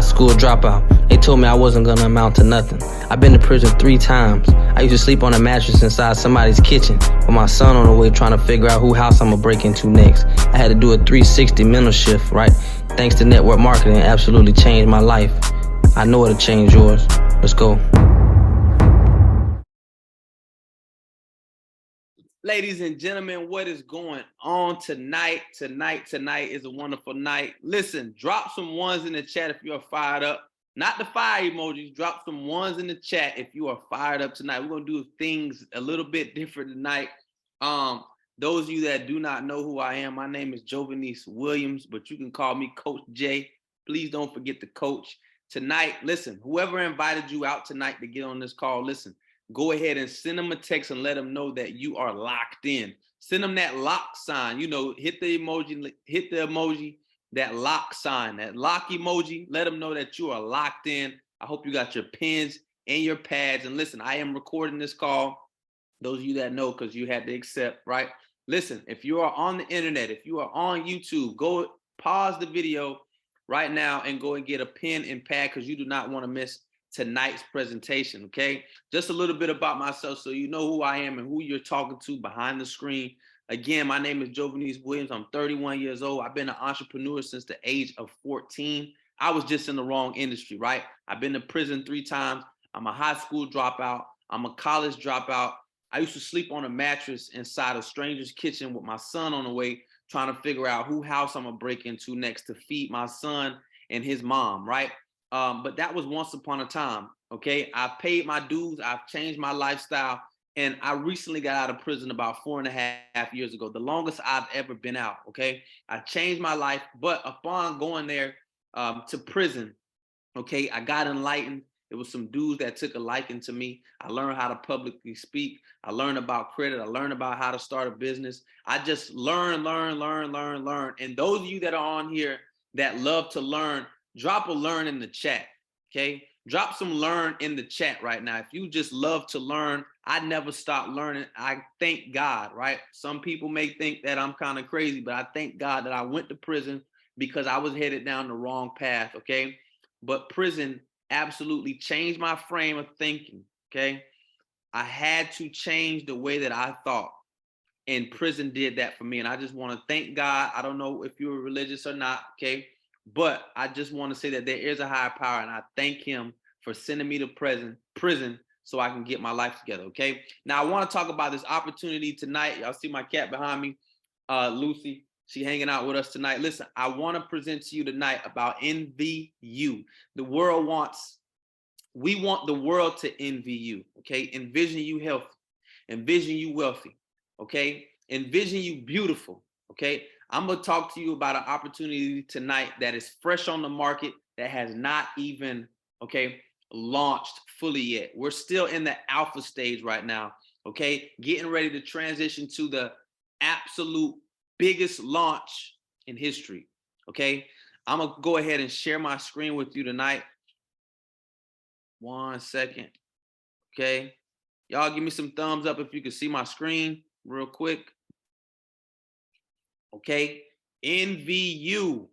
school dropout. They told me I wasn't gonna amount to nothing. I've been to prison 3 times. I used to sleep on a mattress inside somebody's kitchen with my son on the way trying to figure out who house I'm gonna break into next. I had to do a 360 mental shift, right? Thanks to network marketing, it absolutely changed my life. I know it'll change yours. Let's go. Ladies and gentlemen, what is going on tonight? Tonight is a wonderful night. Listen, drop some ones in the chat if you are fired up. Not the fire emojis, drop some ones in the chat if you are fired up tonight. We're gonna do things a little bit different tonight. Those of you that do not know who I am, my name is Jovanice Williams, but you can call me Coach J. Please don't forget the coach. Tonight, listen, whoever invited you out tonight to get on this call, listen, go ahead and send them a text and let them know that you are locked in. Send them that lock sign, you know, hit the emoji, that lock sign, that lock emoji, let them know that you are locked in. I hope you got your pens and your pads. And listen, I am recording this call. Those of you that know, because you had to accept, right? Listen, if you are on the internet, if you are on YouTube, go pause the video right now and go and get a pen and pad because you do not want to miss tonight's presentation, okay? Just a little bit about myself so you know who I am and who you're talking to behind the screen. Again, my name is Jovanice Williams. I'm 31 years old. I've been an entrepreneur since the age of 14. I was just in the wrong industry, right? I've been to prison 3 times. I'm a high school dropout. I'm a college dropout. I used to sleep on a mattress inside a stranger's kitchen with my son on the way, trying to figure out who house I'm gonna break into next to feed my son and his mom, right? But that was once upon a time, okay? I paid my dues, I've changed my lifestyle, and I recently got out of prison about 4.5 years ago, the longest I've ever been out, okay? I changed my life, but upon going there to prison, okay, I got enlightened. It was some dudes that took a liking to me. I learned how to publicly speak. I learned about credit. I learned about how to start a business. I just learn. And those of you that are on here that love to learn, drop a learn in the chat, okay? Drop some learn in the chat right now. If you just love to learn, I never stop learning. I thank God, right? Some people may think that I'm kind of crazy, but I thank God that I went to prison because I was headed down the wrong path, okay? But prison absolutely changed my frame of thinking, okay? I had to change the way that I thought, and prison did that for me. And I just want to thank God. I don't know if you're religious or not, okay? But I just want to say that there is a higher power, and I thank him for sending me to prison so I can get my life together, okay? Now, I want to talk about this opportunity tonight. Y'all see my cat behind me, Lucy. She hanging out with us tonight. Listen, I want to present to you tonight about NVU. We want the world to envy you, okay? Envision you healthy, envision you wealthy, okay? Envision you beautiful, okay? I'm gonna talk to you about an opportunity tonight that is fresh on the market, that has not even, okay, launched fully yet. We're still in the alpha stage right now, okay? Getting ready to transition to the absolute biggest launch in history, okay? I'm gonna go ahead and share my screen with you tonight. 1 second, okay? Y'all give me some thumbs up if you can see my screen real quick. Okay, NVU.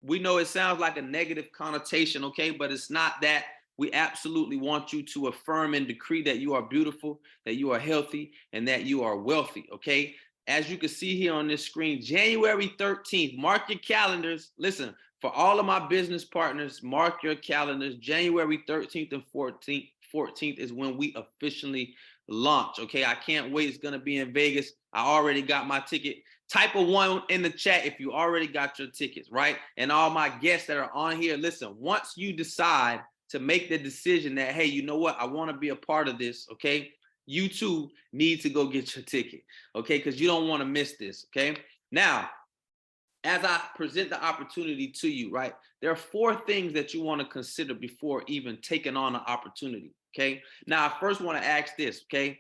We know it sounds like a negative connotation, okay, but it's not that. We absolutely want you to affirm and decree that you are beautiful, that you are healthy, and that you are wealthy, okay? As you can see here on this screen, January 13th, mark your calendars. Listen, for all of my business partners, mark your calendars. January 13th and 14th is when we officially launch, okay? I can't wait. It's gonna be in Vegas. I already got my ticket. Type a 1 in the chat if you already got your tickets, right? And all my guests that are on here, listen, once you decide to make the decision that, hey, you know what, I want to be a part of this, okay? You too need to go get your ticket, okay? Because you don't want to miss this, okay? Now, as I present the opportunity to you, right, there are 4 things that you want to consider before even taking on an opportunity, okay? Now, I first want to ask this, okay?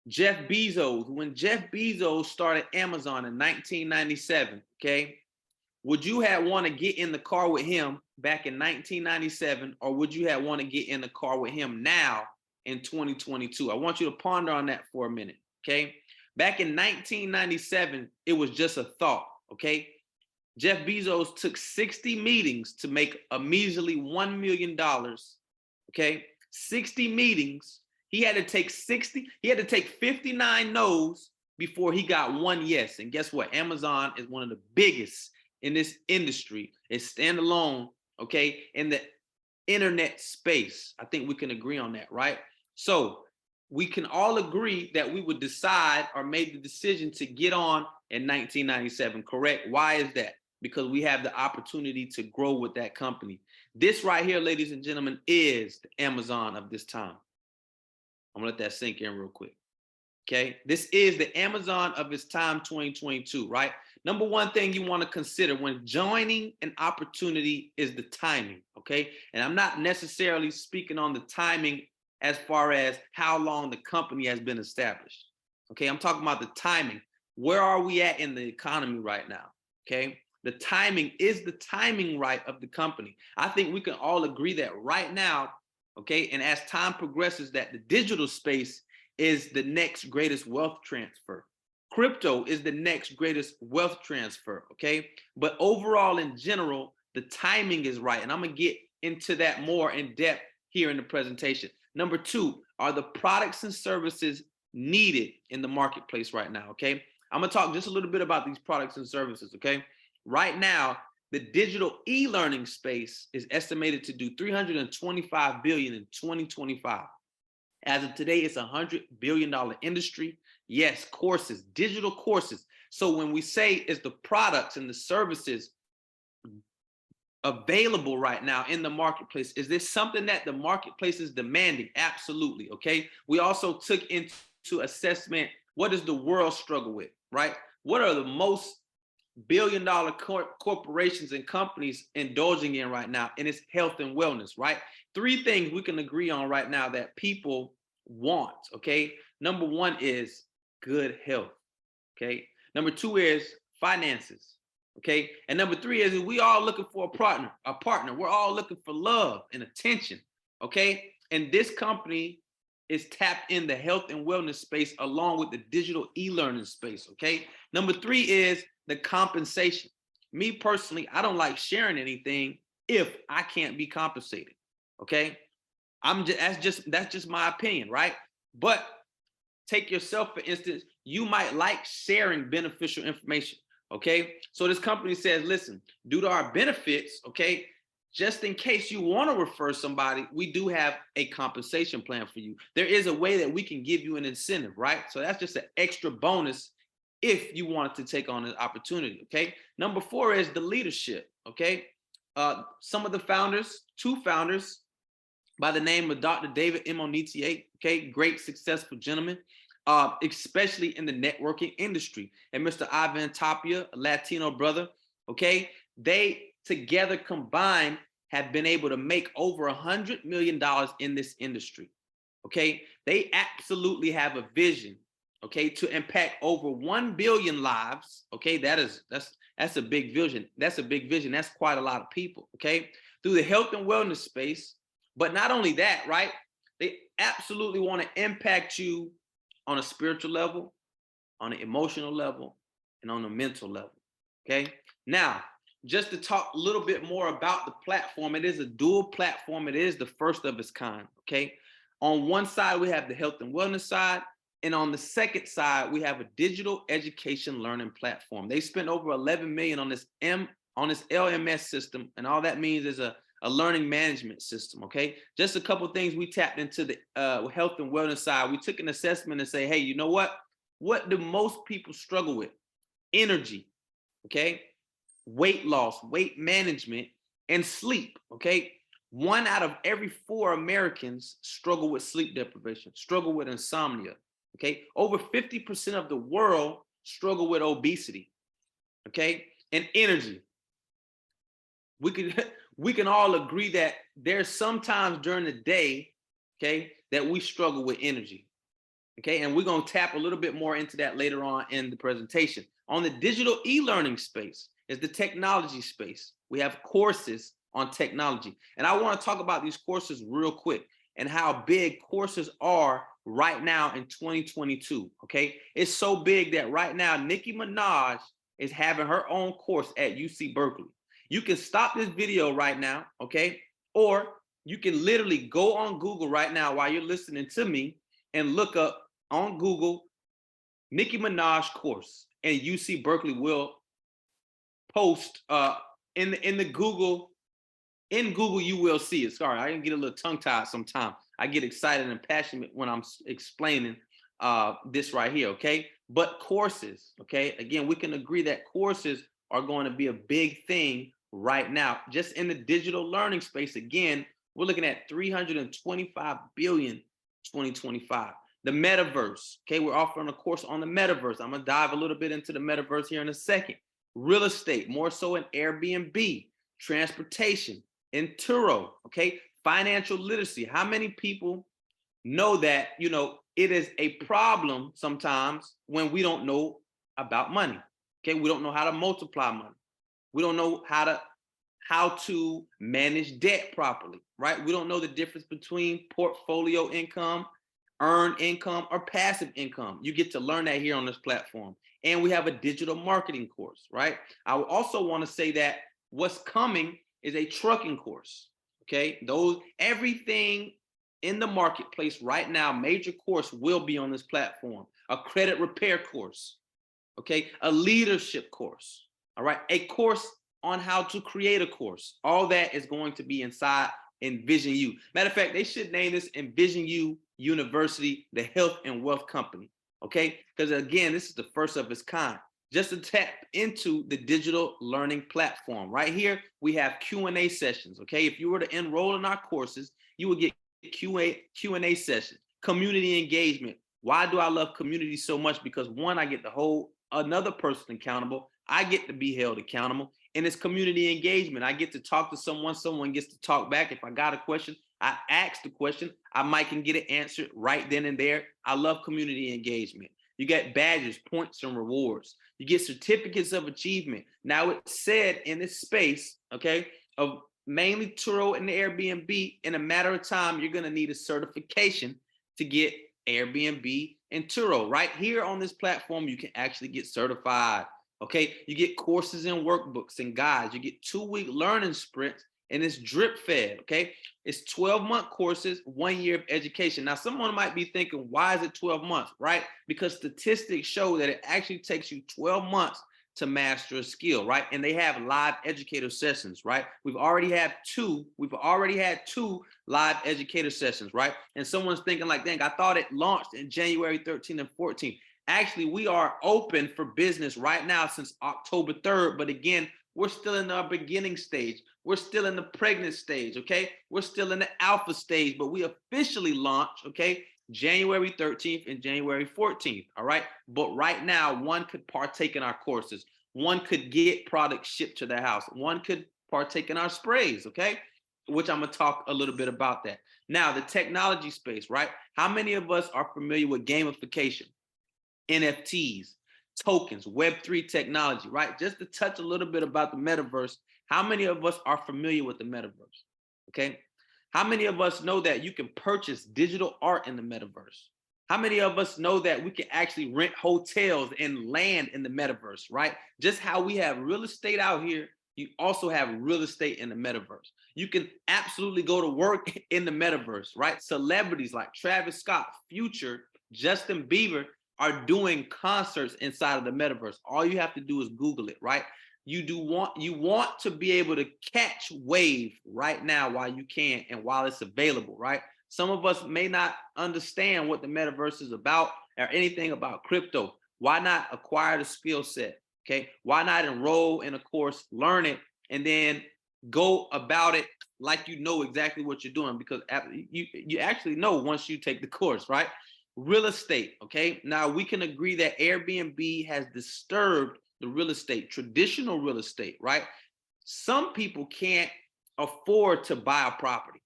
Jeff Bezos, when Jeff Bezos started Amazon in 1997, okay, would you have want to get in the car with him back in 1997, or would you have want to get in the car with him now in 2022? I want you to ponder on that for a minute, okay? Back in 1997, it was just a thought, okay? Jeff Bezos took 60 meetings to make a measly $1 million. Okay, 60 meetings. He had to take 59 no's before he got one yes. And guess what? Amazon is one of the biggest in this industry. It's standalone, okay, in the internet space. I think we can agree on that, right? So we can all agree that we would decide or made the decision to get on in 1997, correct? Why is that? Because we have the opportunity to grow with that company. This right here, ladies and gentlemen, is the Amazon of this time. I'm gonna let that sink in real quick. Okay, this is the Amazon of its time 2022, right? Number one thing you want to consider when joining an opportunity is the timing, okay? And I'm not necessarily speaking on the timing as far as how long the company has been established, okay? I'm talking about the timing. Where are we at in the economy right now, okay? The timing is the timing right of the company. I think we can all agree that right now, okay? And as time progresses, that the digital space is the next greatest wealth transfer. Crypto is the next greatest wealth transfer, okay? But overall, in general, the timing is right. And I'm gonna get into that more in depth here in the presentation. Number two, are the products and services needed in the marketplace right now, okay? I'm gonna talk just a little bit about these products and services, okay? Right now, the digital e-learning space is estimated to do $325 billion in 2025. As of today, it's a $100 billion industry. Yes, courses, digital courses. So when we say is the products and the services available right now in the marketplace, is this something that the marketplace is demanding? Absolutely, okay? We also took into assessment, what does the world struggle with, right? What are the most billion-dollar corporations and companies indulging in right now? And it's health and wellness, right? Three things we can agree on right now that people want, okay? Number one is good health, okay? Number two is finances, okay? And number three is we all looking for a partner. We're all looking for love and attention, okay? And this company is tapped in the health and wellness space along with the digital e-learning space, okay? Number three is the compensation. Me personally, I don't like sharing anything if I can't be compensated, okay? That's just my opinion, right? But take yourself, for instance, you might like sharing beneficial information, okay? So this company says, listen, due to our benefits, okay, just in case you want to refer somebody, we do have a compensation plan for you. There is a way that we can give you an incentive, right? So that's just an extra bonus if you wanted to take on an opportunity, okay? Number four is the leadership, okay? Some of the founders, two founders by the name of Dr. David Imonitie, okay? Great, successful gentleman, especially in the networking industry. And Mr. Ivan Tapia, a Latino brother, okay? They together combined have been able to make over $100 million in this industry, okay? They absolutely have a vision, okay, to impact over 1 billion lives, okay? That's a big vision. That's a big vision. That's quite a lot of people, okay? Through the health and wellness space. But not only that, right? They absolutely want to impact you on a spiritual level, on an emotional level, and on a mental level, okay? Now, just to talk a little bit more about the platform, it is a dual platform. It is the first of its kind, okay? On one side, we have the health and wellness side. And on the second side, we have a digital education learning platform. They spent over 11 million on this LMS system. And all that means is a learning management system, okay? Just a couple of things we tapped into the health and wellness side. We took an assessment and say, hey, you know what? What do most people struggle with? Energy, okay? Weight loss, weight management, and sleep, okay? 1 out of every 4 Americans struggle with sleep deprivation, struggle with insomnia, okay? Over 50% of the world struggle with obesity, okay? And energy. We can all agree that there's sometimes during the day, okay, that we struggle with energy, okay? And we're gonna tap a little bit more into that later on in the presentation. On the digital e-learning space is the technology space. We have courses on technology. And I wanna talk about these courses real quick and how big courses are right now in 2022, okay? It's so big that right now, Nicki Minaj is having her own course at UC Berkeley. You can stop this video right now, okay? Or you can literally go on Google right now while you're listening to me and look up on Google Nicki Minaj course, and UC Berkeley will post in the Google. In Google, you will see it. Sorry, I can get a little tongue-tied sometimes. I get excited and passionate when I'm explaining this right here, okay? But courses, okay? Again, we can agree that courses are going to be a big thing right now. Just in the digital learning space, again, we're looking at 325 billion 2025. The metaverse, okay? We're offering a course on the metaverse. I'm gonna dive a little bit into the metaverse here in a second. Real estate, more so in Airbnb, transportation, in Turo, okay? Financial literacy. How many people know that, it is a problem sometimes when we don't know about money, okay? We don't know how to multiply money. We don't know how to manage debt properly, right? We don't know the difference between portfolio income, earned income, or passive income. You get to learn that here on this platform. And we have a digital marketing course, right? I also want to say that what's coming is a trucking course, okay? Everything in the marketplace right now, major course will be on this platform. A credit repair course, okay? A leadership course, all right? A course on how to create a course. All that is going to be inside nvisionu. Matter of fact, they should name this nvisionu University, the health and wealth company, okay? Because again, this is the first of its kind. Just to tap into the digital learning platform. Right here, we have Q&A sessions, okay? If you were to enroll in our courses, you would get Q&A sessions, community engagement. Why do I love community so much? Because one, I get to hold another person accountable. I get to be held accountable. And it's community engagement. I get to talk to someone gets to talk back. If I got a question, I ask the question. I might can get it answered right then and there. I love community engagement. You get badges, points, and rewards. You get certificates of achievement. Now it's said in this space, okay, of mainly Turo and the Airbnb, in a matter of time, you're gonna need a certification to get Airbnb and Turo. Right here on this platform, you can actually get certified, okay? You get courses and workbooks and guides. You get 2-week learning sprints, and it's drip fed, okay? It's 12-month courses, 1 year of education. Now, someone might be thinking, why is it 12 months, right? Because statistics show that it actually takes you 12 months to master a skill, right? And they have live educator sessions, right? We've already had two live educator sessions, right? And someone's thinking like, dang, I thought it launched in January 13th and 14th. Actually, we are open for business right now since October 3rd. But again, we're still in our beginning stage. We're still in the pregnant stage, okay? We're still in the alpha stage, but we officially launched, okay, January 13th and January 14th, all right? But right now, one could partake in our courses. One could get products shipped to their house. One could partake in our sprays, okay? Which I'm gonna talk a little bit about that. Now, the technology space, right? How many of us are familiar with gamification, NFTs, tokens, Web3 technology, right? Just to touch a little bit about the metaverse, how many of us are familiar with the metaverse, okay? How many of us know that you can purchase digital art in the metaverse? How many of us know that we can actually rent hotels and land in the metaverse, right? Just how we have real estate out here, you also have real estate in the metaverse. You can absolutely go to work in the metaverse, right? Celebrities like Travis Scott, Future, Justin Bieber are doing concerts inside of the metaverse. All you have to do is Google it, right? You want to be able to catch wave right now while you can and while it's available, right? Some of us may not understand what the metaverse is about or anything about crypto. Why not acquire the skill set? Okay, why not enroll in a course, learn it, and then go about it like you know exactly what you're doing? Because you actually know once you take the course, right? Real estate, okay? Now we can agree that Airbnb has disturbed the real estate, traditional real estate, right? Some people can't afford to buy a property.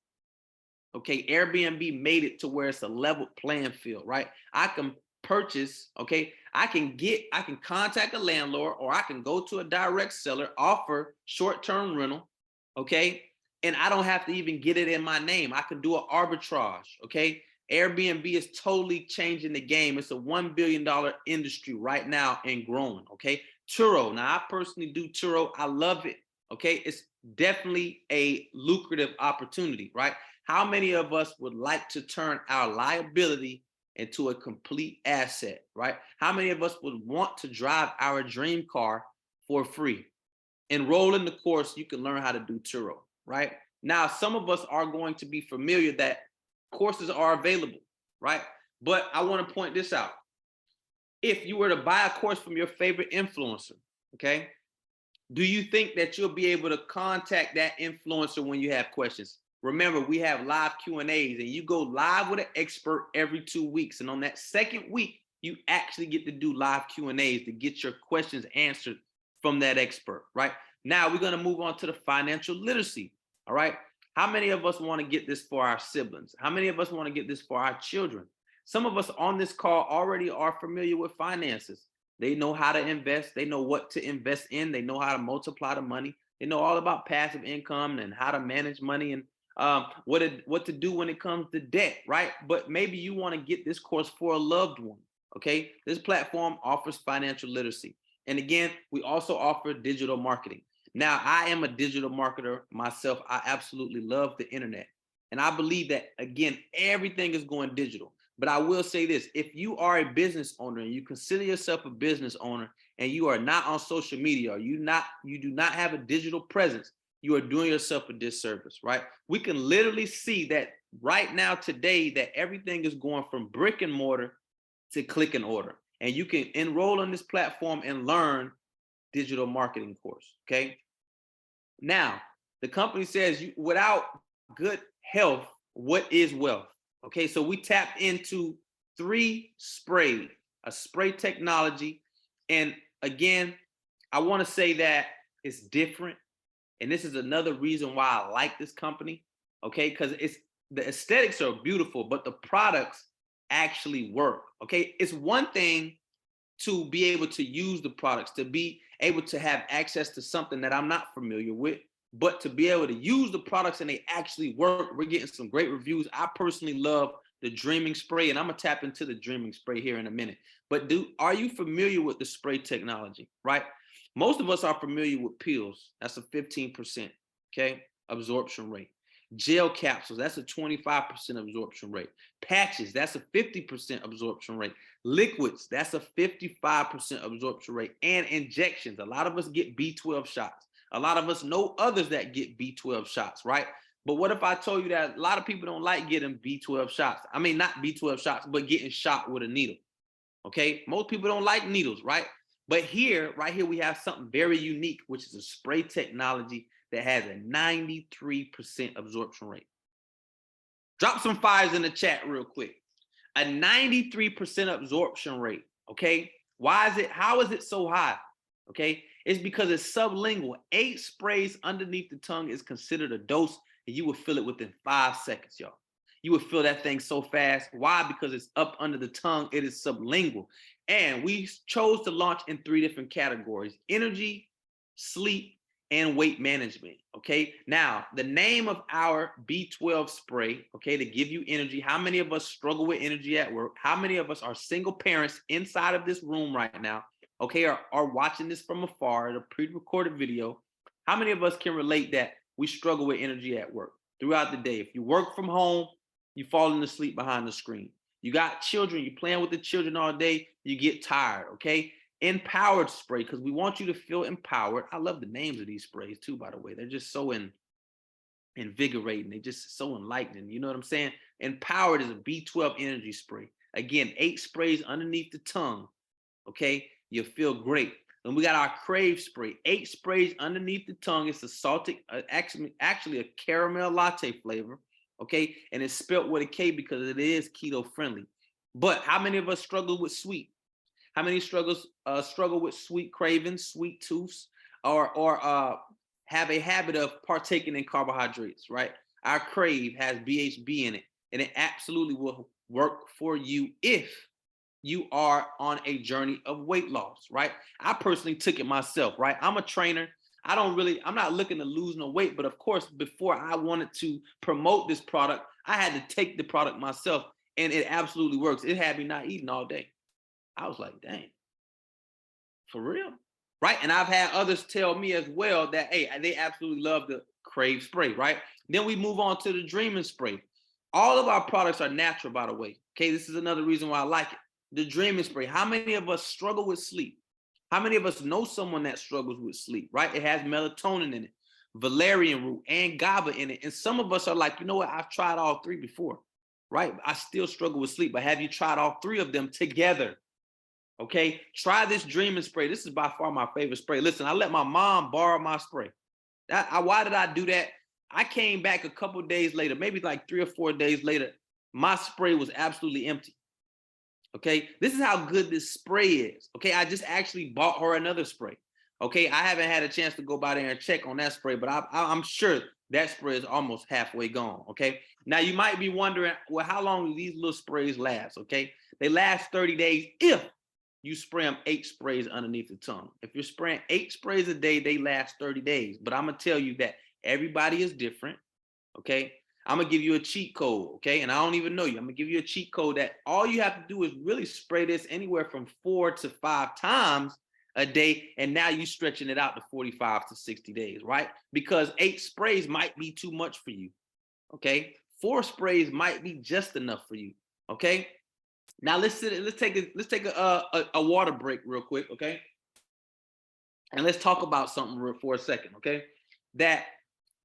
Okay, Airbnb made it to where it's a level playing field, right? I can purchase, okay? I can contact a landlord, or I can go to a direct seller, offer short-term rental, okay? And I don't have to even get it in my name. I can do an arbitrage, okay? Airbnb is totally changing the game. It's a $1 billion industry right now and growing, okay? Turo. Now, I personally do Turo. I love it. Okay. It's definitely a lucrative opportunity, right? How many of us would like to turn our liability into a complete asset, right? How many of us would want to drive our dream car for free? Enroll in the course, you can learn how to do Turo, right? Now, some of us are going to be familiar that courses are available, right? But I want to point this out. If you were to buy a course from your favorite influencer, okay, do you think that you'll be able to contact that influencer when you have questions? Remember, we have live Q&As, and you go live with an expert every 2 weeks. And on that second week, you actually get to do live Q&As to get your questions answered from that expert, right? Now we're going to move on to the financial literacy, all right? How many of us want to get this for our siblings? How many of us want to get this for our children? Some of us on this call already are familiar with finances. They know how to invest. They know what to invest in. They know how to multiply the money. They know all about passive income and how to manage money and what to do when it comes to debt, right? But maybe you want to get this course for a loved one, okay? This platform offers financial literacy. And again, we also offer digital marketing. Now, I am a digital marketer myself. I absolutely love the internet. And I believe that, again, everything is going digital. But I will say this, if you are a business owner and you consider yourself a business owner and you are not on social media, or you do not have a digital presence, you are doing yourself a disservice, right? We can literally see that right now today that everything is going from brick and mortar to click and order. And you can enroll on this platform and learn digital marketing course, okay? Now, the company says without good health, what is wealth? Okay, so we tapped into 3 spray, a spray technology. And again, I want to say that it's different. And this is another reason why I like this company, okay? Because the aesthetics are beautiful, but the products actually work, okay? It's one thing to be able to use the products, to be able to have access to something that I'm not familiar with, but to be able to use the products and they actually work. We're getting some great reviews. I personally love the Dreaming Spray, and I'm gonna tap into the Dreaming Spray here in a minute. But are you familiar with the spray technology, right? Most of us are familiar with pills. That's a 15%, okay, absorption rate. Gel capsules, that's a 25% absorption rate. Patches, that's a 50% absorption rate. Liquids, that's a 55% absorption rate. And injections, a lot of us get B12 shots. A lot of us know others that get B12 shots, right? But what if I told you that a lot of people don't like getting B12 shots? I mean, not B12 shots, but getting shot with a needle, okay? Most people don't like needles, right? But right here, we have something very unique, which is a spray technology that has a 93% absorption rate. Drop some fires in the chat real quick. A 93% absorption rate, okay? How is it so high? Okay, it's because it's sublingual. 8 sprays underneath the tongue is considered a dose, and you will feel it within 5 seconds, y'all. You would feel that thing so fast. Why? Because it's up under the tongue. It is sublingual. And we chose to launch in 3 different categories: energy, sleep, and weight management. Okay. Now, the name of our B12 spray, okay, to give you energy. How many of us struggle with energy at work? How many of us are single parents inside of this room right now? Okay, are watching this from afar, the pre-recorded video. How many of us can relate that we struggle with energy at work throughout the day? If you work from home, you falling asleep behind the screen. You got children, you're playing with the children all day, you get tired, okay? Empowered spray, because we want you to feel empowered. I love the names of these sprays too, by the way. They're just so invigorating. They're just so enlightening. You know what I'm saying? Empowered is a B12 energy spray. Again, 8 sprays underneath the tongue, okay? You'll feel great. And we got our Crave spray, 8 sprays underneath the tongue. It's a salted, actually a caramel latte flavor, okay? And it's spelt with a K because it is keto friendly. But how many of us struggle with sweet? How many struggle with sweet cravings, sweet tooths, or have a habit of partaking in carbohydrates, right? Our Crave has BHB in it, and it absolutely will work for you if you are on a journey of weight loss, right? I personally took it myself, right? I'm a trainer. I'm not looking to lose no weight, but of course, before I wanted to promote this product, I had to take the product myself, and it absolutely works. It had me not eating all day. I was like, dang, for real? right? And I've had others tell me as well that, hey, they absolutely love the Crave spray, right? Then we move on to the Dreaming spray. All of our products are natural, by the way. Okay, this is another reason why I like it. The Dreaming spray. How many of us struggle with sleep? How many of us know someone that struggles with sleep, right? It has melatonin in it, valerian root, and GABA in it. And some of us are like, you know what? I've tried all three before, right? I still struggle with sleep, but have you tried all three of them together? Okay, try this Dreaming spray. This is by far my favorite spray. Listen, I let my mom borrow my spray. Why did I do that? I came back a couple days later, maybe like 3 or 4 days later. My spray was absolutely empty. Okay, this is how good this spray is. Okay, I just actually bought her another spray. Okay, I haven't had a chance to go by there and check on that spray, but I'm sure that spray is almost halfway gone. Okay, now you might be wondering, well, how long do these little sprays last? Okay, they last 30 days if you spray them 8 sprays underneath the tongue. If you're spraying 8 sprays a day, they last 30 days. But I'm gonna tell you that everybody is different. Okay, I'm gonna give you a cheat code. Okay, and I don't even know you. I'm gonna give you a cheat code that all you have to do is really spray this anywhere from 4 to 5 times a day, and now you're stretching it out to 45 to 60 days, right? Because 8 sprays might be too much for you. Okay, 4 sprays might be just enough for you. Okay. Now let's take a water break real quick, okay? And let's talk about something for a second, okay? That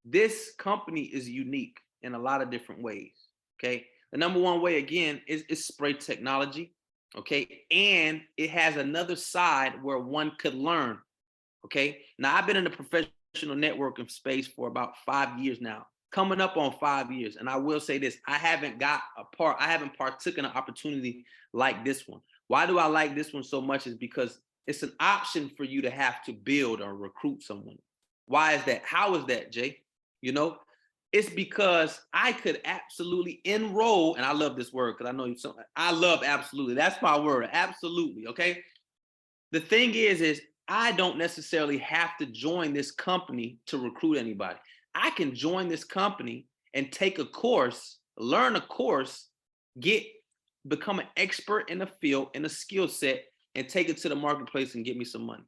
this company is unique in a lot of different ways, okay? The number one way, again, is spray technology, okay? And it has another side where one could learn, okay? Now, I've been in the professional networking space for about 5 years now, coming up on 5 years. And I will say this, I haven't partook in an opportunity like this one. Why do I like this one so much is because it's an option for you to have to build or recruit someone. Why is that? How is that, Jay? You know, it's because I could absolutely enroll, and I love this word because I know I love absolutely. That's my word, absolutely, okay? The thing is I don't necessarily have to join this company to recruit anybody. I can join this company and take a course, learn a course, become an expert in the field, in a skill set, and take it to the marketplace and get me some money.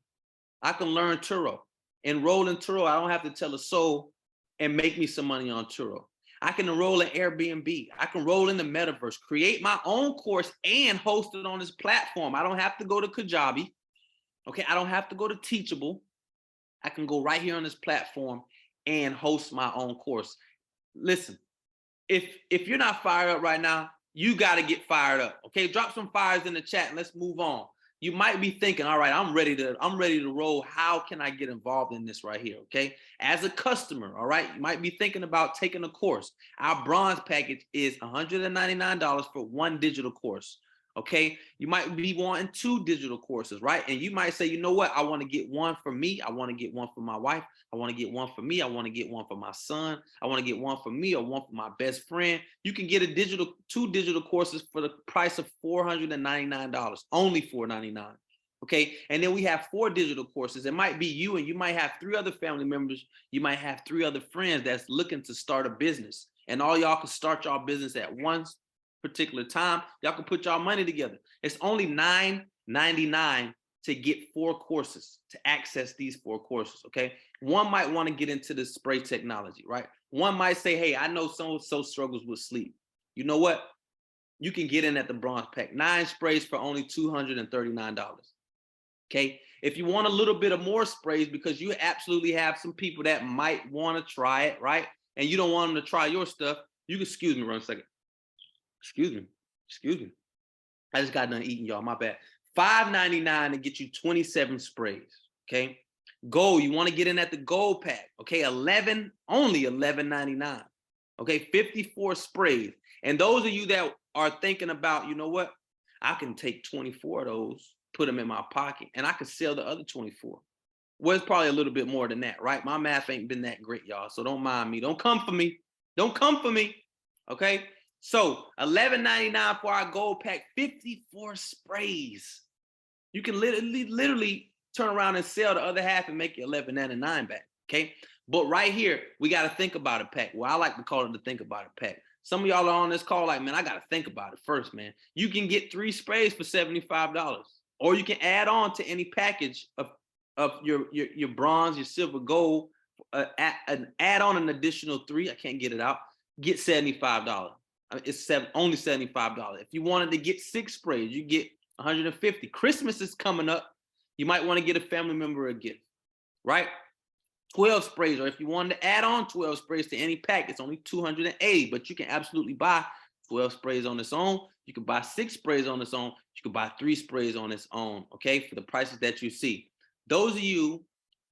I can learn Turo, enroll in Turo. I don't have to tell a soul and make me some money on Turo. I can enroll in Airbnb. I can roll in the metaverse, create my own course and host it on this platform. I don't have to go to Kajabi. Okay, I don't have to go to Teachable. I can go right here on this platform and host my own course. Listen, if you're not fired up right now, you got to get fired up. Okay, drop some fires in the chat and let's move on. You might be thinking, all right, I'm ready to roll. How can I get involved in this right here? Okay, as a customer, all right, you might be thinking about taking a course. Our bronze package is $199 for one digital course. Okay, you might be wanting 2 digital courses, right? And you might say, you know what, I want to get one for me, I want to get one for my wife, I want to get one for me, I want to get one for my son, I want to get one for me or one for my best friend. You can get 2 digital courses for the price of $499, only $499. Okay, and then we have 4 digital courses. It might be you, and you might have 3 other family members, you might have 3 other friends that's looking to start a business, and all y'all can start y'all business at once particular time. Y'all can put y'all money together. It's only $9.99 to get 4 courses, to access these 4 courses. Okay, one might want to get into the spray technology, right? One might say, hey, I know so struggles with sleep. You know what, you can get in at the bronze pack, 9 sprays for only $239. Okay, if you want a little bit of more sprays, because you absolutely have some people that might want to try it, right? And you don't want them to try your stuff, you can, excuse me 1 second. Excuse me. I just got done eating, y'all. My bad. $5.99 to get you 27 sprays. Okay. Gold, you want to get in at the gold pack. Okay. Only $11.99. Okay. 54 sprays. And those of you that are thinking about, you know what, I can take 24 of those, put them in my pocket, and I can sell the other 24. Well, it's probably a little bit more than that, right? My math ain't been that great, y'all. So don't mind me. Don't come for me. Don't come for me. Okay. So $11.99 for our gold pack, 54 sprays. You can literally turn around and sell the other half and make your $11.99 back. Okay. But right here, we got to think about it pack. Well, I like to call it the think about it pack. Some of y'all are on this call like, man, I got to think about it first, man. You can get 3 sprays for $75, or you can add on to any package of of your bronze, your silver, gold, add on an additional 3. I can't get it out. Get $75. I mean, it's only $75. If you wanted to get 6 sprays, you get $150. Christmas is coming up. You might want to get a family member a gift, right? 12 sprays, or if you wanted to add on 12 sprays to any pack, it's only $280, but you can absolutely buy 12 sprays on its own. You can buy 6 sprays on its own. You can buy 3 sprays on its own, okay, for the prices that you see. Those of you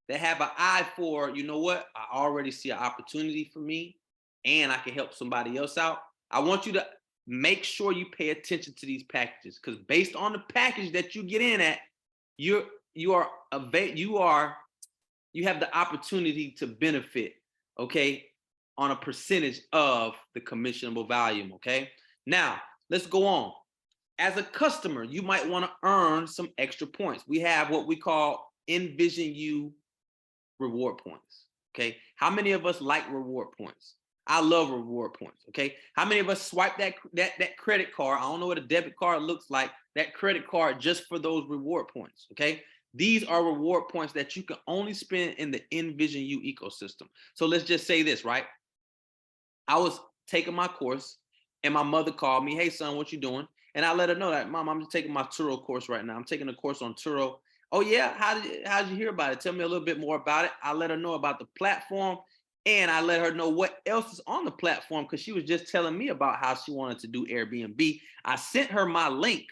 that have an eye for, you know what, I already see an opportunity for me and I can help somebody else out, I want you to make sure you pay attention to these packages, because based on the package that you get in at, you have the opportunity to benefit, okay, on a percentage of the commissionable volume, okay? Now, let's go on. As a customer, you might want to earn some extra points. We have what we call nvisionu reward points, okay? How many of us like reward points? I love reward points, okay? How many of us swipe that credit card? I don't know what a debit card looks like, that credit card just for those reward points, okay? These are reward points that you can only spend in the nvisionu ecosystem. So let's just say this, right? I was taking my course and my mother called me, hey son, what you doing? And I let her know that, Mom, I'm just taking my Turo course right now. I'm taking a course on Turo. Oh yeah, how did you hear about it? Tell me a little bit more about it. I let her know about the platform, and I let her know what else is on the platform, because she was just telling me about how she wanted to do Airbnb. I sent her my link,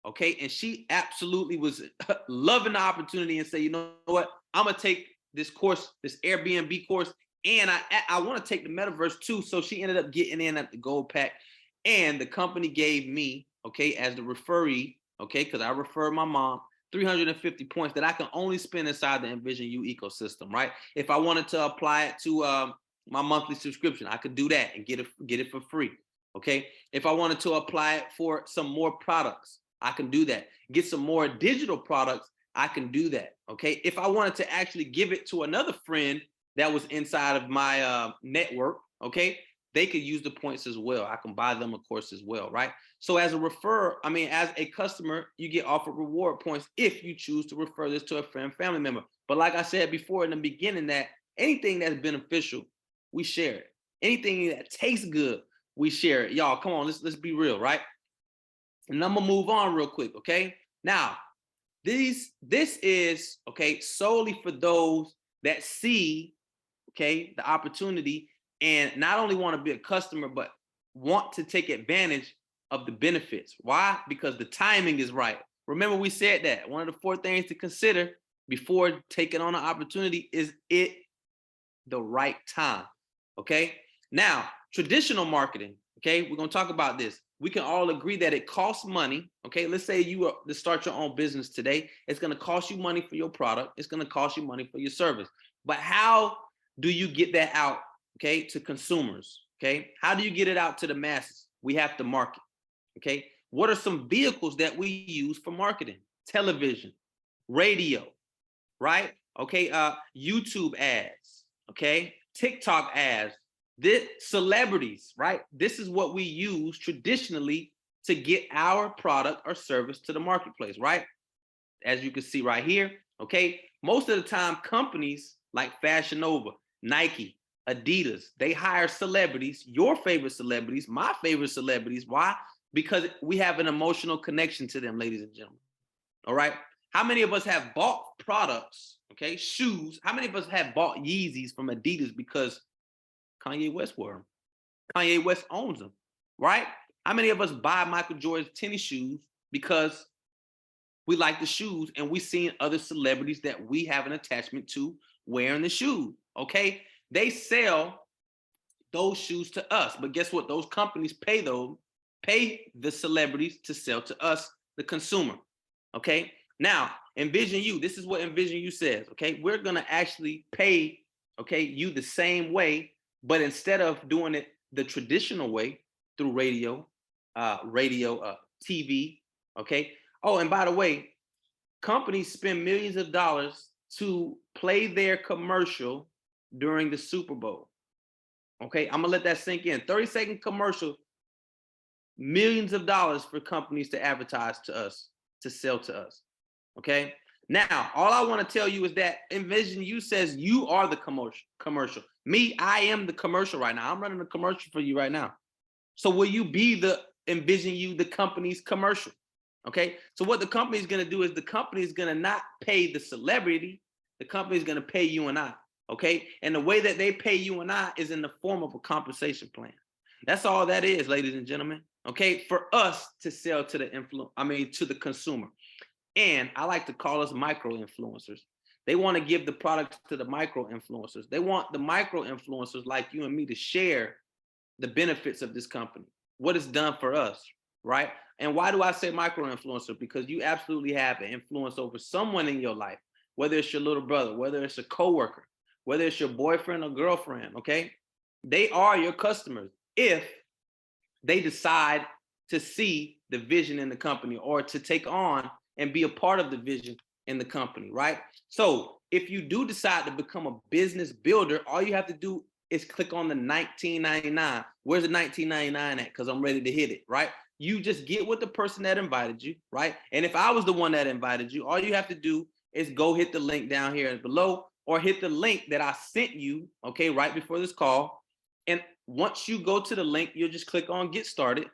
okay, and she absolutely was loving the opportunity and say, you know what, I'm gonna take this course, this Airbnb course, and I want to take the metaverse too. So she ended up getting in at the gold pack, and the company gave me, okay, as the referee, okay, because I referred my mom, 350 points that I can only spend inside the nvisionu ecosystem, right? If I wanted to apply it to my monthly subscription, I could do that and get it for free, okay? If I wanted to apply it for some more products, I can do that. Get some more digital products, I can do that, okay? If I wanted to actually give it to another friend that was inside of my network, okay, they could use the points as well. I can buy them a course as well, right? So as a customer, you get offered reward points if you choose to refer this to a friend, family member. But like I said before in the beginning, that anything that's beneficial, we share it. Anything that tastes good, we share it. Y'all, come on, let's be real, right? And I'm gonna move on real quick, okay? Now, this is, okay, solely for those that see, okay, the opportunity and not only want to be a customer, but want to take advantage of the benefits. Why? Because the timing is right. Remember, we said that one of the 4 things to consider before taking on an opportunity is it the right time, okay? Now, traditional marketing, okay, we're gonna talk about this. We can all agree that it costs money, okay? Let's say you are to start your own business today. It's gonna cost you money for your product. It's gonna cost you money for your service. But how do you get that out, okay, to consumers, okay? How do you get it out to the masses? We have to market, okay? What are some vehicles that we use for marketing? Television, radio, right? Okay, YouTube ads, okay? TikTok ads, this celebrities, right? This is what we use traditionally to get our product or service to the marketplace, right? As you can see right here, okay? Most of the time, companies like Fashion Nova, Nike, Adidas, they hire celebrities, your favorite celebrities, my favorite celebrities. Why? Because we have an emotional connection to them, ladies and gentlemen. All right. How many of us have bought products, okay, shoes? How many of us have bought Yeezys from Adidas because Kanye West wore them? Kanye West owns them, right? How many of us buy Michael Jordan's tennis shoes because we like the shoes and we seen other celebrities that we have an attachment to wearing the shoes, okay? They sell those shoes to us, but guess what? Those companies pay the celebrities to sell to us, the consumer, okay? Now, nvisionu, this is what nvisionu says, okay? We're gonna actually pay, okay, you the same way, but instead of doing it the traditional way through radio, TV, okay? Oh, and by the way, companies spend millions of dollars to play their commercial during the Super Bowl. Okay, I'm gonna let that sink in. 30-second commercial, millions of dollars for companies to advertise to us, to sell to us. Okay, Now, all I want to tell you is that nvisionu says you are the commercial. Me, I am the commercial right now. I'm running a commercial for you right now. So will you be the nvisionu, the company's commercial? Okay. So what the company is going to do is the company is going to not pay the celebrity. The company is going to pay you and I. Okay. And the way that they pay you and I is in the form of a compensation plan. That's all that is, ladies and gentlemen. Okay. For us to sell to to the consumer. And I like to call us micro influencers. They want to give the products to the micro influencers. They want the micro influencers like you and me to share the benefits of this company, what it's done for us, right? And why do I say micro influencer? Because you absolutely have an influence over someone in your life, whether it's your little brother, whether it's a coworker, whether it's your boyfriend or girlfriend, okay? They are your customers if they decide to see the vision in the company or to take on and be a part of the vision in the company, right? So if you do decide to become a business builder, all you have to do is click on the $19.99. Where's the $19.99 at? Because I'm ready to hit it, right? You just get with the person that invited you, right? And if I was the one that invited you, all you have to do is go hit the link down here below or hit the link that I sent you, okay, right before this call. And once you go to the link, you'll just click on get started,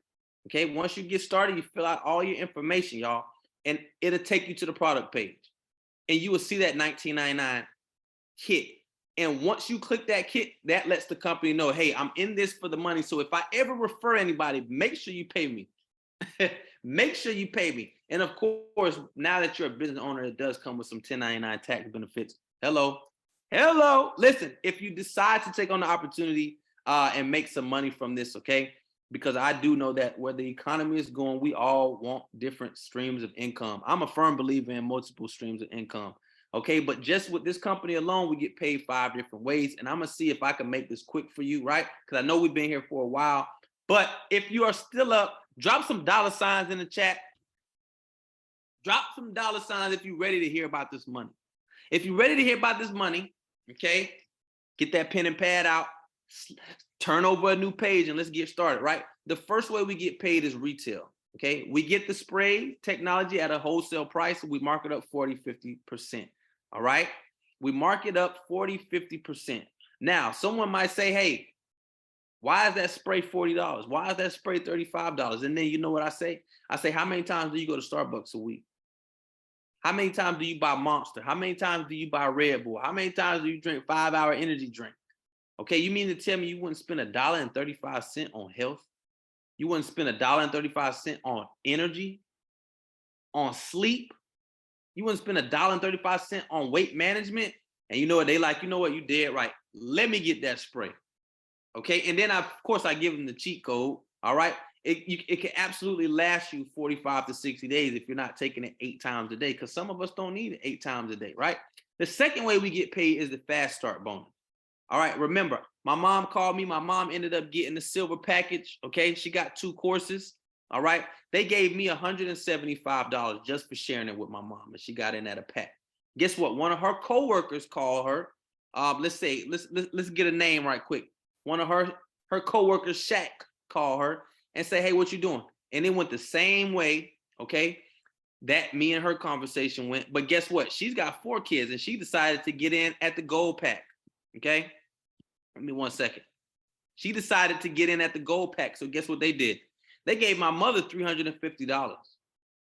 okay? Once you get started, you fill out all your information, y'all, and it'll take you to the product page. And you will see that $19.99 kit. And once you click that kit, that lets the company know, hey, I'm in this for the money. So if I ever refer anybody, make sure you pay me. Make sure you pay me. And of course, now that you're a business owner, it does come with some 1099 tax benefits. Hello. Listen, if you decide to take on the opportunity and make some money from this, okay? Because I do know that where the economy is going, we all want different streams of income. I'm a firm believer in multiple streams of income. Okay, but just with this company alone, we get paid 5 different ways. And I'm going to see if I can make this quick for you, right? Because I know we've been here for a while. But if you are still up, drop some $signs in the chat. Drop some $signs if you're ready to hear about this money. If you're ready to hear about this money, okay, get that pen and pad out. Turn over a new page and let's get started, right? The first way we get paid is retail, okay? We get the spray technology at a wholesale price. We mark it up 40-50%, all right? We mark it up 40-50%. Now, someone might say, hey, why is that spray $40? Why is that spray $35? And then you know what I say? I say, how many times do you go to Starbucks a week? How many times do you buy Monster? How many times do you buy Red Bull? How many times do you drink 5-hour energy drink? Okay, you mean to tell me you wouldn't spend $1.35 on health? You wouldn't spend $1.35 on energy, on sleep? You wouldn't spend $1.35 on weight management? And you know what they like? You know what? You dead right. Let me get that spray. Okay, and then of course I give them the cheat code. All right, it can absolutely last you 45 to 60 days if you're not taking it 8 times a day. Because some of us don't need it 8 times a day, right? The second way we get paid is the fast start bonus. All right, remember, my mom called me. My mom ended up getting the silver package, okay? She got 2 courses, all right? They gave me $175 just for sharing it with my mom, and she got in at a pack. Guess what? One of her coworkers called her. Let's get a name right quick. One of her coworkers, Shaq, called her and say, hey, what you doing? And it went the same way, okay, that me and her conversation went. But guess what? She's got 4 kids, and she decided to get in at the gold pack, okay? Give me 1 second. She decided to get in at the gold pack. So guess what they did? They gave my mother $350.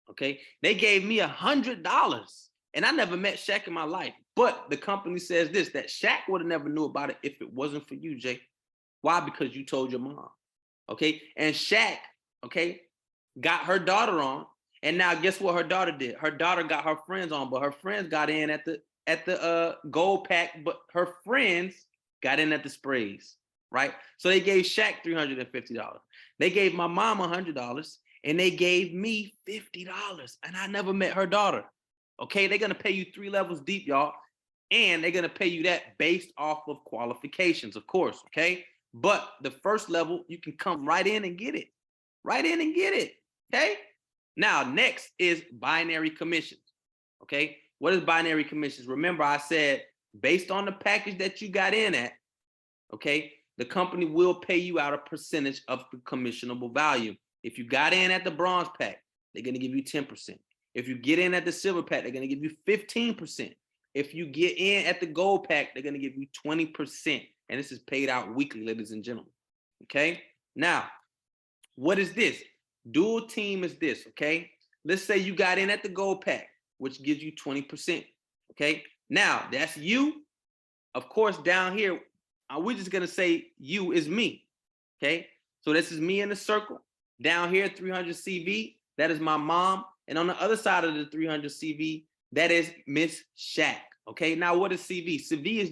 Okay. They gave me $100. And I never met Shaq in my life. But the company says this, that Shaq would have never knew about it if it wasn't for you, Jay. Why? Because you told your mom. Okay. And Shaq, okay, got her daughter on. And now guess what her daughter did? Her daughter got her friends on, but her friends got in at the gold pack, but her friends got in at the sprays, right? So they gave Shaq $350. They gave my mom $100, and they gave me $50, and I never met her daughter. Okay, they're gonna pay you 3 levels deep, y'all, and they're gonna pay you that based off of qualifications, of course, okay? But the first level, you can come right in and get it, okay? Now, next is binary commissions, okay? What is binary commissions? Remember, I said, based on the package that you got in at, okay, the company will pay you out a percentage of the commissionable value. If you got in at the bronze pack, they're going to give you 10%. If you get in at the silver pack, they're going to give you 15%. If you get in at the gold pack, they're going to give you 20%. And this is paid out weekly, ladies and gentlemen. Okay. Now, what is this? Dual team is this. Okay. Let's say you got in at the gold pack, which gives you 20%. Okay. Now, that's you. Of course, down here, we're just going to say you is me. Okay. So this is me in the circle. Down here, 300 CV, that is my mom. And on the other side of the 300 CV, that is Miss Shaq. Okay, now what is CV? CV is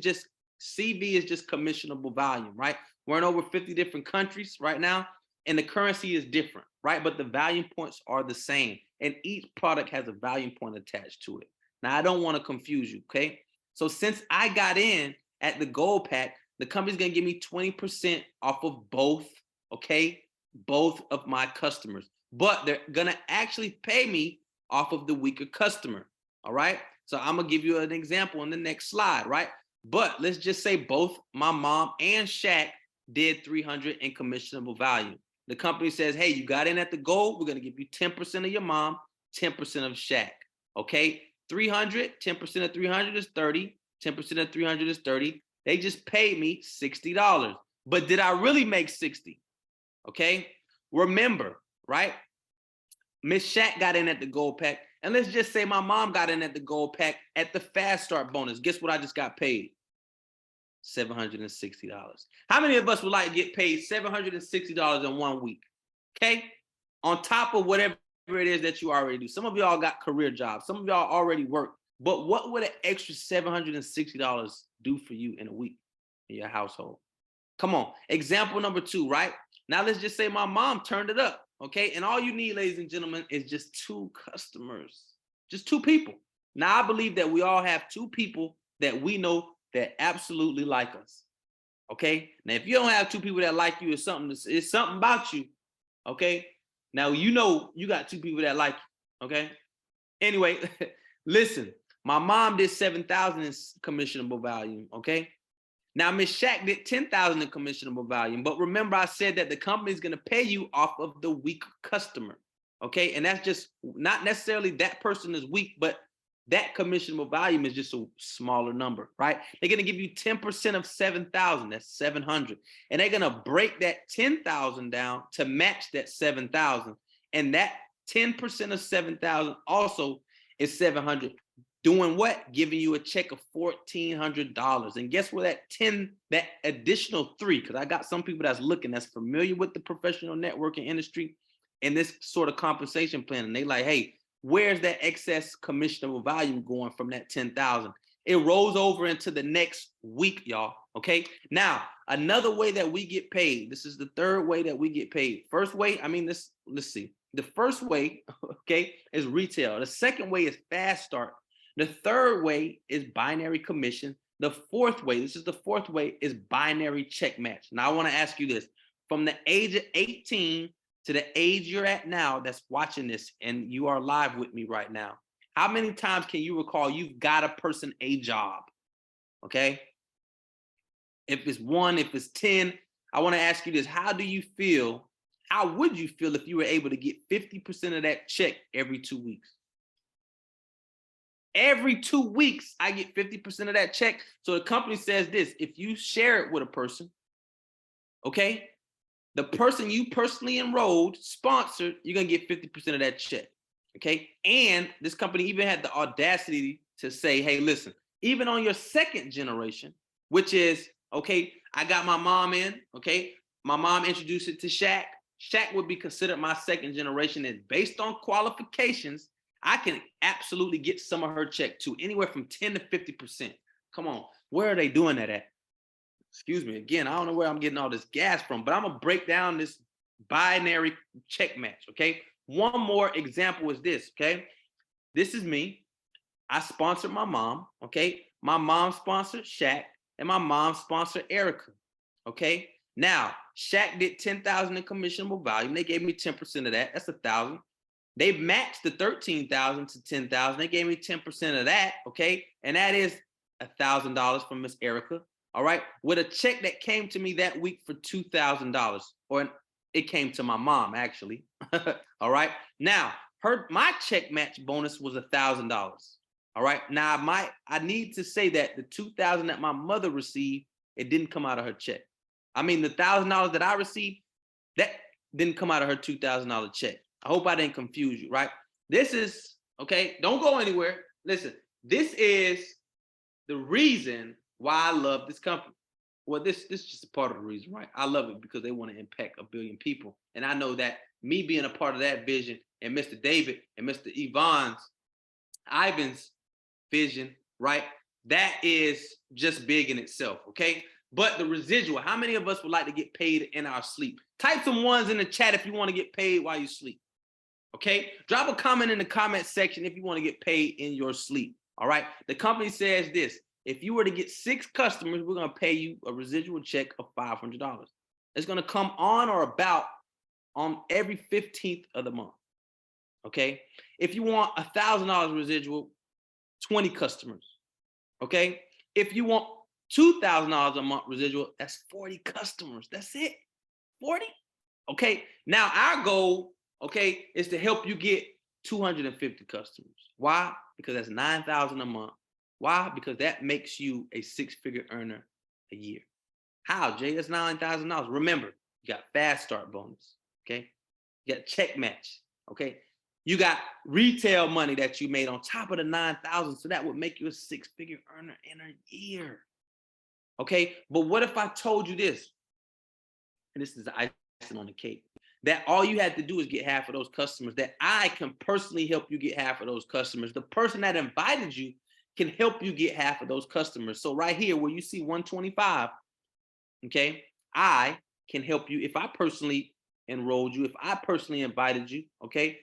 just commissionable volume, right? We're in over 50 different countries right now, and the currency is different, right? But the volume points are the same, and each product has a volume point attached to it. Now, I don't want to confuse you, okay? So since I got in at the gold pack, the company's gonna give me 20% off of both, okay? Both of my customers, but they're gonna actually pay me off of the weaker customer. All right. So I'm gonna give you an example in the next slide, right? But let's just say both my mom and Shaq did 300 in commissionable value. The company says, hey, you got in at the gold, we're gonna give you 10% of your mom, 10% of Shaq. Okay, 300, 10% of 300 is 30, 10% of 300 is 30. They just paid me $60. But did I really make 60? Okay, remember, right? Miss Shaq got in at the gold pack, and let's just say my mom got in at the gold pack at the fast start bonus. Guess what I just got paid? $760. How many of us would like to get paid $760 in 1 week? Okay, on top of whatever it is that you already do. Some of y'all got career jobs. Some of y'all already work. But what would an extra $760 do for you in a week in your household? Come on. Example number 2, right? Now let's just say my mom turned it up, okay? And all you need, ladies and gentlemen, is just 2 customers, just 2 people. Now I believe that we all have 2 people that we know that absolutely like us, okay? Now if you don't have 2 people that like you, it's something about you, okay? Now you know you got 2 people that like you, okay? Anyway, listen, my mom did 7,000 in commissionable value, okay? Now, Miss Shaq did 10,000 in commissionable volume, but remember I said that the company is going to pay you off of the weak customer, okay? And that's just not necessarily that person is weak, but that commissionable volume is just a smaller number, right? They're going to give you 10% of 7,000, that's 700. And they're going to break that 10,000 down to match that 7,000. And that 10% of 7,000 also is 700. Doing what? Giving you a check of $1,400. And guess what? That additional 3, because I got some people that's looking, that's familiar with the professional networking industry and this sort of compensation plan. And they like, hey, where's that excess commissionable value going from that 10,000? It rolls over into the next week, y'all. Okay. Now, another way that we get paid. This is the 3rd way that we get paid. First way, let's see. The first way, okay, is retail. The second way is fast start. The 3rd way is binary commission. The 4th way, this is the 4th way, is binary check match. Now I want to ask you this. From the age of 18 to the age you're at now that's watching this, and you are live with me right now, how many times can you recall you've got a person a job? Okay? If it's 1, if it's 10, I want to ask you this. How do you feel? How would you feel if you were able to get 50% of that check every 2 weeks? Every 2 weeks, I get 50% of that check. So the company says this: if you share it with a person, okay, the person you personally enrolled, sponsored, you're going to get 50% of that check, okay? And this company even had the audacity to say, hey, listen, even on your 2nd generation, which is, okay, I got my mom in, okay? My mom introduced it to Shaq. Shaq would be considered my 2nd generation, and based on qualifications, I can absolutely get some of her check too, anywhere from 10 to 50%. Come on, where are they doing that at? Excuse me, again, I don't know where I'm getting all this gas from, but I'm gonna break down this binary check match, okay? One more example is this, okay? This is me. I sponsored my mom, okay? My mom sponsored Shaq, and my mom sponsored Erica, okay? Now, Shaq did 10,000 in commissionable volume. They gave me 10% of that. That's 1,000. They matched the 13,000 to 10,000. They gave me 10% of that, okay? And that is $1,000 from Miss Erica, all right? With a check that came to me that week for $2,000, or it came to my mom, actually, all right? Now, My check match bonus was $1,000. All right. Now I need to say that the $2,000 that my mother received, it didn't come out of her check. I mean, the $1,000 that I received, that didn't come out of her $2,000 check. I hope I didn't confuse you, right? This is, okay, don't go anywhere. Listen, this is the reason why I love this company. Well, this is just a part of the reason, right? I love it because they want to impact 1 billion people. And I know that me being a part of that vision and Mr. David and Mr. Ivan's vision, right? That is just big in itself, okay? But the residual, how many of us would like to get paid in our sleep? Type some ones in the chat if you want to get paid while you sleep, okay? Drop a comment in the comment section if you want to get paid in your sleep, all right? The company says this: if you were to get 6 customers, we're going to pay you a residual check of $500. It's going to come on or about on every 15th of the month, okay? If you want $1,000 residual, 20 customers, okay? If you want $2,000 a month residual, that's 40 customers. That's it, 40. Okay, now our goal, okay, is to help you get 250 customers. Why? Because that's $9,000 a month. Why? Because that makes you a 6-figure earner a year. How, Jay? That's $9,000. Remember, you got fast start bonus, okay? You got check match, okay? You got retail money that you made on top of the 9,000, so that would make you a 6-figure earner in a year. Okay, but what if I told you this? And this is the icing on the cake. That all you had to do is get half of those customers. That I can personally help you get half of those customers. The person that invited you can help you get half of those customers. So right here, where you see 125, okay, I can help you if I personally enrolled you, if I personally invited you, okay,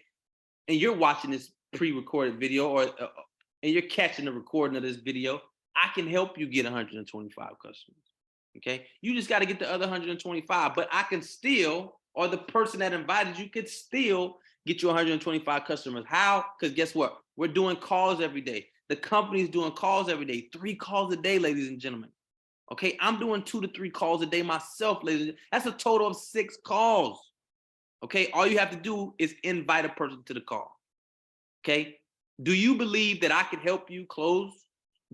and you're watching this pre-recorded video and you're catching the recording of this video, I can help you get 125 customers, okay? You just got to get the other 125, but I can still, or the person that invited you could still get you 125 customers. How? Because guess what? We're doing calls every day. The company's doing calls every day, 3 calls a day, ladies and gentlemen. Okay, I'm doing 2 to 3 calls a day myself, ladies and gentlemen. That's a total of 6 calls. Okay, all you have to do is invite a person to the call. Okay, do you believe that I can help you close?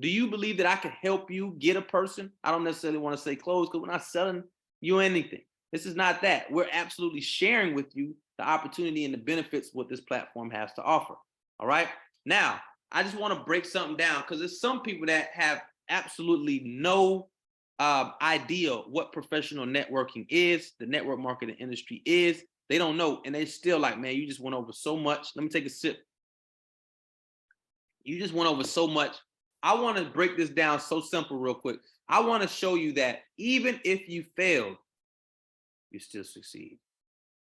Do you believe that I can help you get a person? I don't necessarily want to say close because we're not selling you anything. This is not that. We're absolutely sharing with you the opportunity and the benefits what this platform has to offer. All right. Now, I just want to break something down because there's some people that have absolutely no idea what professional networking is, the network marketing industry is. They don't know. And they're still like, man, you just went over so much. Let me take a sip. You just went over so much. I want to break this down so simple real quick. I want to show you that even if you failed, you still succeed.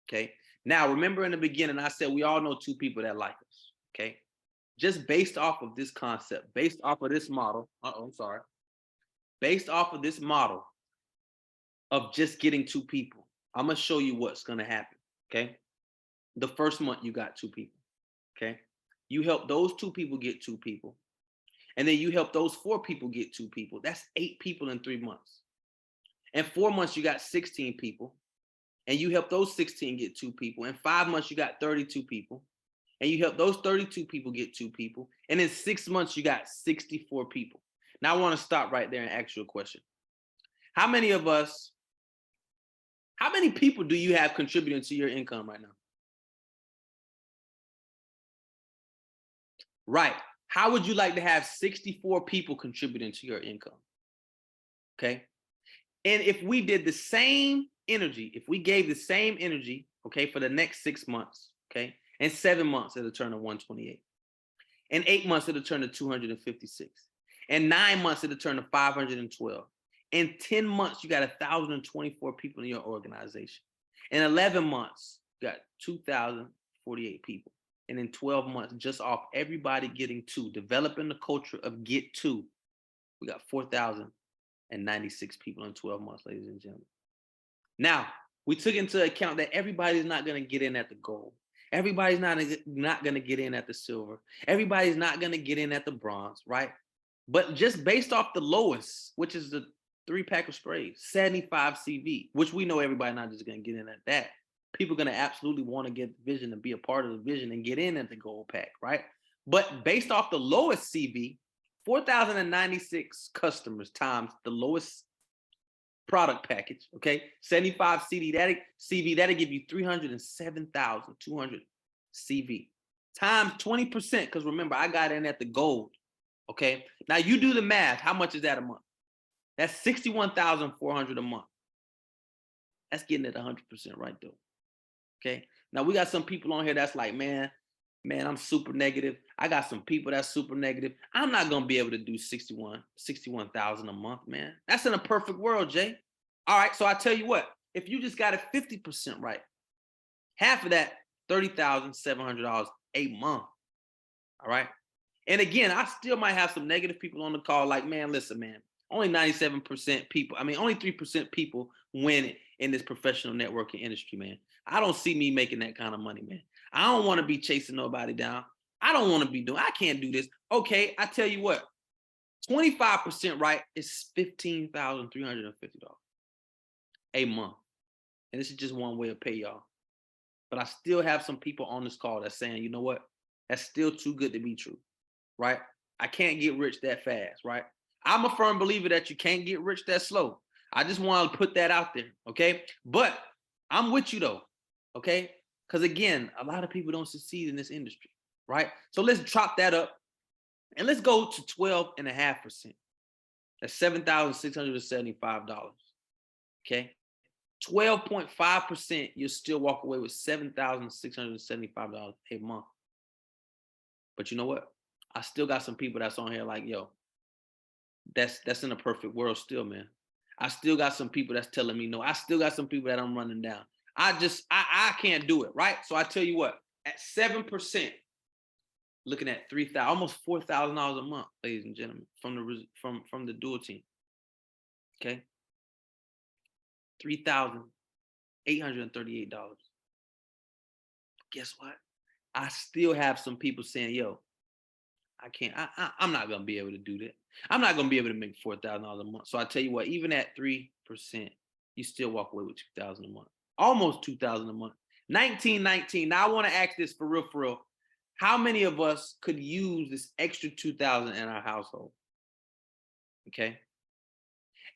Okay. Now, remember in the beginning, I said we all know 2 people that like us. Okay. Just based off of this concept, based off of this model. Based off of this model of just getting 2 people, I'm going to show you what's going to happen. Okay. The first month you got 2 people. Okay. You help those 2 people get 2 people. And then you help those 4 people get 2 people. That's 8 people in 3 months. In 4 months, you got 16 people. And you help those 16 get 2 people. In 5 months, you got 32 people. And you help those 32 people get 2 people. And in 6 months, you got 64 people. Now, I want to stop right there and ask you a question. How many people do you have contributing to your income right now? Right. How would you like to have 64 people contributing to your income? Okay. And if we did the same energy, if we gave the same energy, okay, for the next 6 months, okay, in 7 months, it'll turn to 128. In 8 months, it'll turn to 256. In 9 months, it'll turn to 512. In 10 months, you got 1,024 people in your organization. In 11 months, you got 2,048 people. And in 12 months, just off everybody getting 2, developing the culture of get 2, we got 4,096 people in 12 months, ladies and gentlemen. Now, we took into account that everybody's not going to get in at the gold. Everybody's not going to get in at the silver. Everybody's not going to get in at the bronze, right? But just based off the lowest, which is the 3-pack of sprays, 75 CV, which we know everybody not just going to get in at that. people are going to absolutely want to get the vision and be a part of the vision and get in at the gold pack, right? But based off the lowest CV, 4,096 customers times the lowest product package, okay? 75 CV, that'll give you 307,200 CV times 20%, because remember, I got in at the gold, okay? Now you do the math. How much is that a month? That's 61,400 a month. That's getting it 100% right there, okay? Now we got some people on here that's like, man, I'm super negative. I got some people that's super negative. I'm not gonna be able to do 61,000 a month, man. That's in a perfect world, Jay. All right, so I tell you what, if you just got it 50% right, half of that, $30,700 a month. All right. And again, I still might have some negative people on the call, like, man, listen, man, only 97% people, only 3% people win in this professional networking industry, man. I don't see me making that kind of money, man. I don't want to be chasing nobody down. I don't want to be I can't do this. Okay, I tell you what, 25% right is $15,350 a month. And this is just one way of pay, y'all. But I still have some people on this call that's saying, you know what? That's still too good to be true, right? I can't get rich that fast, right? I'm a firm believer that you can't get rich that slow. I just want to put that out there, okay? But I'm with you though, okay? Because again, a lot of people don't succeed in this industry, right? So let's chop that up and let's go to 12.5%. That's $7,675, okay? 12.5%, you'll still walk away with $7,675 a month. But you know what? I still got some people that's on here like, yo, that's in a perfect world still, man. I still got some people that's telling me no. I still got some people that I'm running down. I can't do it, right? So I tell you what, at 7%, looking at $3,000, almost $4,000 a month, ladies and gentlemen, from the dual team. Okay, $3,838. Guess what? I still have some people saying, yo, I can't, I'm not gonna be able to do that. I'm not gonna be able to make $4,000 a month. So I tell you what, even at 3%, you still walk away with $2,000 a month, almost $2,000 a month. 1919. Now I want to ask this for real. How many of us could use this extra $2,000 in our household? Okay.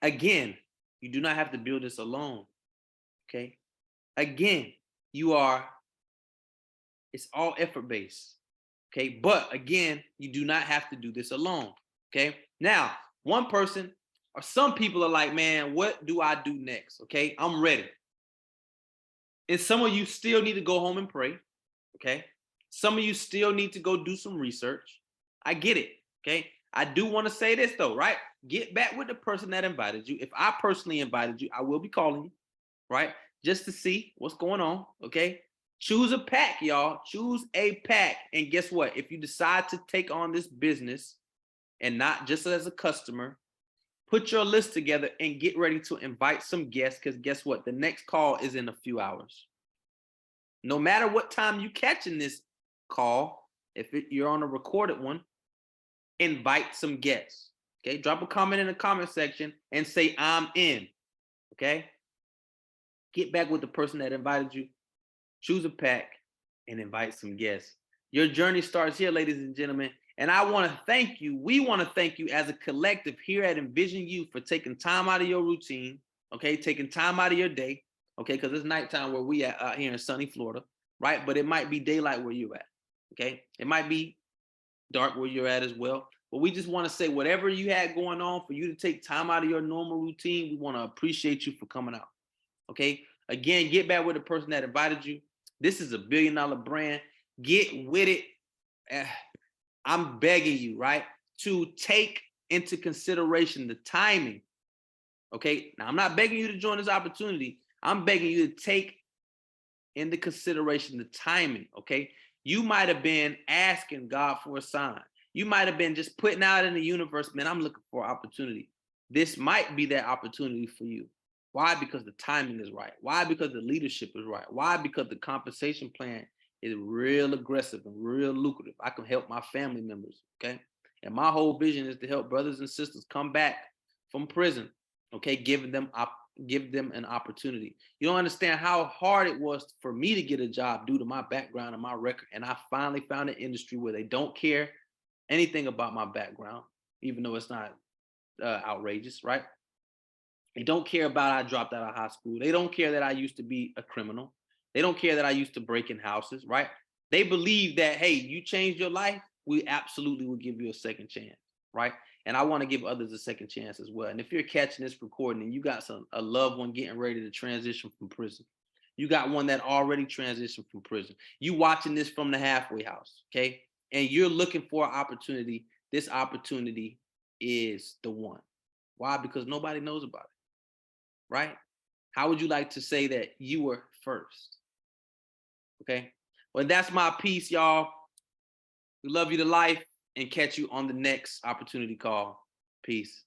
Again, you do not have to build this alone. Okay. Again, it's all effort based. Okay. But again, you do not have to do this alone. Okay. Now, one person or some people are like, man, what do I do next? Okay. I'm ready. And some of you still need to go home and pray. Okay. Some of you still need to go do some research. I get it. Okay. I do want to say this though, right? Get back with the person that invited you. If I personally invited you, I will be calling you, right? Just to see what's going on. Okay. Choose a pack, y'all. Choose a pack. And guess what? If you decide to take on this business and not just as a customer, put your list together and get ready to invite some guests, because guess what? The next call is in a few hours. No matter what time you catching this call, if you're on a recorded one, invite some guests. Okay, drop a comment in the comment section and say I'm in. Okay, get back with the person that invited you, choose a pack, and invite some guests. Your journey starts here, ladies and gentlemen. And I want to thank you. We want to thank you as a collective here at nvisionu for taking time out of your routine. Okay, taking time out of your day. Okay, because it's nighttime where we at out here in sunny Florida, right? But it might be daylight where you're at. Okay, it might be dark where you're at as well. But we just want to say whatever you had going on, for you to take time out of your normal routine, we want to appreciate you for coming out. Okay, again, get back with the person that invited you. This is $1 billion brand. Get with it. I'm begging you, right, to take into consideration the timing. Okay, now I'm not begging you to join this opportunity. I'm begging you to take into consideration the timing. Okay, you might have been asking God for a sign. You might have been just putting out in the universe, man, I'm looking for an opportunity. This might be that opportunity for you. Why? Because the timing is right. Why? Because the leadership is right. Why? Because the compensation plan is real aggressive and real lucrative. I can help my family members, okay? And my whole vision is to help brothers and sisters come back from prison, okay? Giving them Give them an opportunity. You don't understand how hard it was for me to get a job due to my background and my record. And I finally found an industry where they don't care anything about my background, even though it's not outrageous, right? They don't care about I dropped out of high school. They don't care that I used to be a criminal. They don't care that I used to break in houses, right? They believe that, hey, you changed your life, we absolutely will give you a second chance, right? And I want to give others a second chance as well. And if you're catching this recording and you got a loved one getting ready to transition from prison, you got one that already transitioned from prison, you watching this from the halfway house, okay? And you're looking for an opportunity, this opportunity is the one. Why? Because nobody knows about it, right? How would you like to say that you were first? Okay. Well, that's my piece, y'all. We love you to life and catch you on the next opportunity call. Peace.